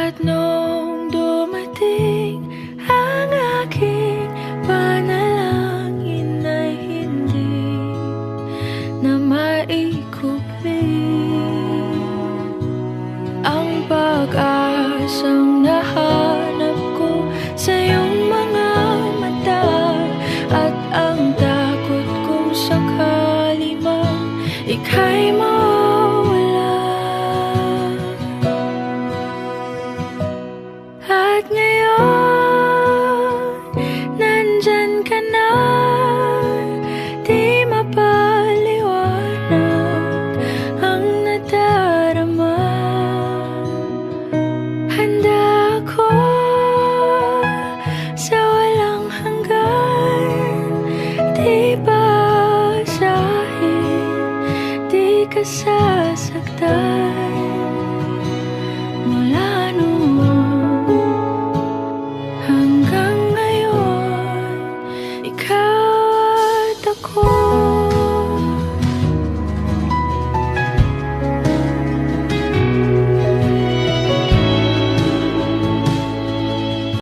At nung dumating ang aking panalangin ay hindi na maikupli ang pag-asang nahanap ko sa iyong mga mata, at ang takot kung sakali man ika'y mawala. At ngayon, nandyan ka na, di mapaliwanag ang nadarama. Handa ako sa walang hanggan, di basahin, di ka sasaktan.